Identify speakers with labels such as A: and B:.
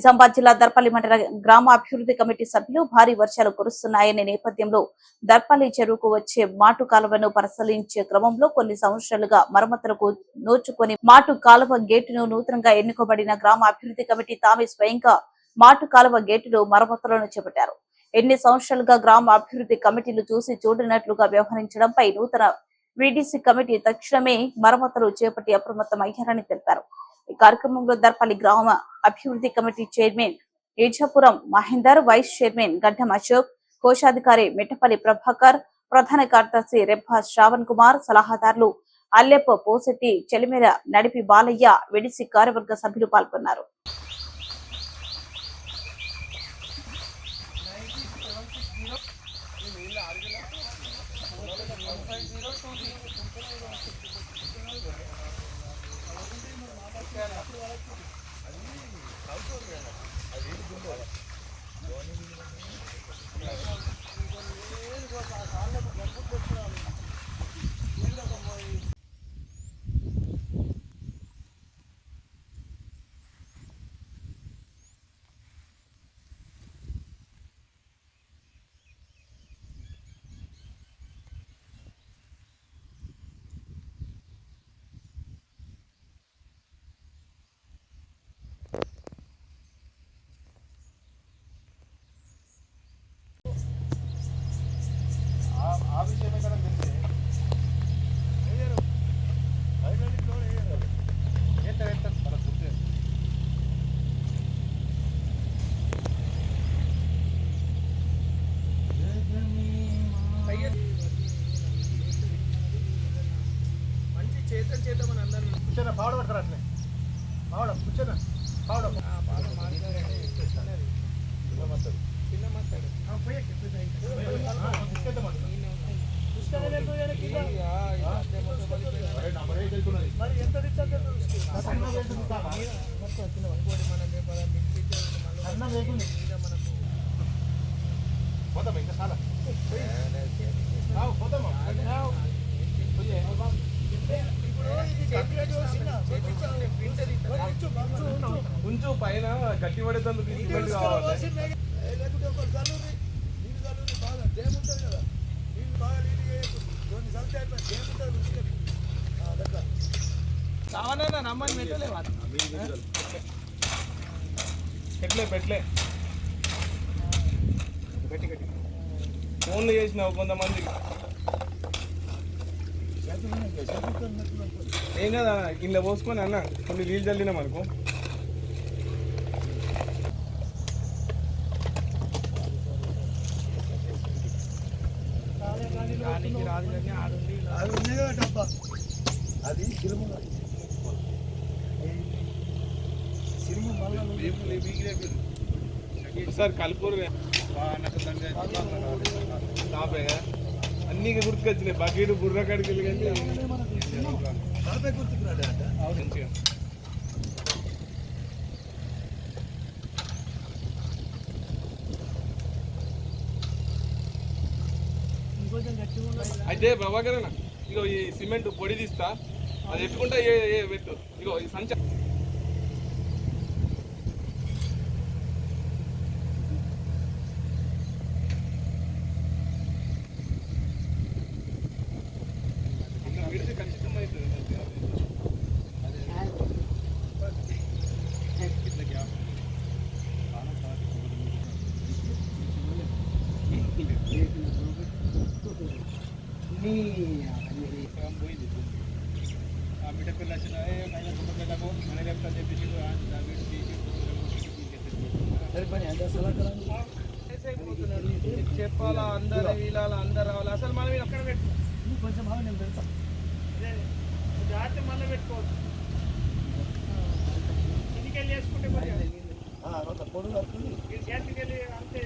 A: నిజామాబాద్ జిల్లా దర్పల్లి మండల గ్రామ అభివృద్ధి కమిటీ సభ్యులు భారీ వర్షాలు కురుస్తున్నాయనే నేపథ్యంలో దర్పల్లి చెరువుకు వచ్చే మాటు కాలువను పరిశీలించే క్రమంలో కొన్ని సంవత్సరాలుగా మరమ్మతులకు నోచుకొని మాటు కాలువ గేటును నూతనంగా ఎన్నుకోబడిన గ్రామ అభివృద్ధి కమిటీ తామే స్వయంగా మాటు కాలువ గేటును మరమ్మతులను చేపట్టారు. ఎన్ని సంవత్సరాలుగా గ్రామ అభివృద్ధి కమిటీలు చూసి చూడనట్లుగా వ్యవహరించడంపై నూతన వీడీసీ కమిటీ తక్షణమే మరమ్మతులు చేపట్టి అప్రమత్తమయ్యారని తెలిపారు. ఈ కార్యక్రమంలో దర్పల్లి గ్రామ అభివృద్ధి committee chairman Ejapuram Mahender, vice chairman Gaddam Ashok, కోశాధికారి మిట్టపల్లి ప్రభాకర్, ప్రధాన కార్యదర్శి రెబ్బా శ్రావణ్ కుమార్, సలహాదారులు అల్లెప్ప పోసెట్టి, చెలిమేర నడిపి బాలయ్య, విడిసి కార్యవర్గ సభ్యులు పాల్గొన్నారు.
B: చేద్దామని అందరూ కూర్చొని పావడ పడతారు అట్లే పావడ కూర్చొని పావడ చిన్న మాట్లాడు మరి ఎంత పోతామా ఇంకా చాలా పోతామా కొంచెం పైన గట్టి పడేందుకు రమ్మని పెట్టలే ఫోన్లు చేసినావు కొంతమందికి ఏం కదా ఇలా పోసుకొని అన్న కొన్ని నీళ్ళు చల్లినాం అనుకో అది సార్ కలుపురు అన్నీ గుర్తుకొచ్చినాయి. బకెట్ బుర్ర కాడికి వెళ్ళి మంచిగా అయితే ప్రభాకర్ అన్న ఇగో ఈ సిమెంట్ పొడి తీస్తా, అది ఎట్టుకుంటా పెట్టు. ఇగో ఈ సంచ పెడితే ఖచ్చితంగా అవుతుంది. బిడ్డ పిల్లలు వచ్చిన పిల్లలకు మన చెప్తా చెప్పేసి చెప్పాలా, అందరు వీళ్ళ అందరు రావాలి. అసలు మనం అక్కడ పెట్టు కొంచెం నేను పెడతాను, జాగ్రత్త మళ్ళీ పెట్టుకోవచ్చు. ఇంటికెళ్ళి వేసుకుంటే చేతికెళ్ళి అంతే.